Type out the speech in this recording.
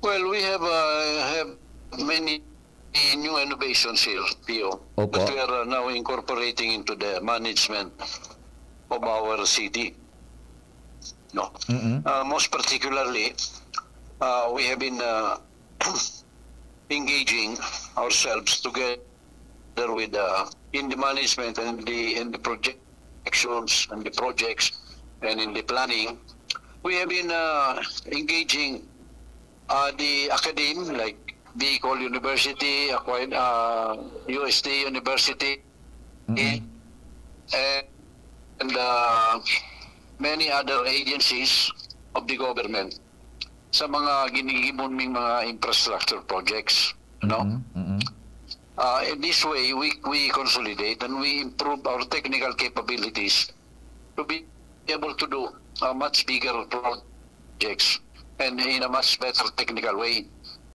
Well, we have many new innovations here, Pio, Opo. that we are now incorporating into the management of our city. No, most particularly, we have been engaging ourselves together with in the management and the projections and the projects and in the planning. We have been engaging the academe like Bicol University, UST University, and many other agencies of the government sa mga ginigibon ming mga infrastructure projects, no? In this way, we consolidate and we improve our technical capabilities to be able to do much bigger projects and in a much better technical way.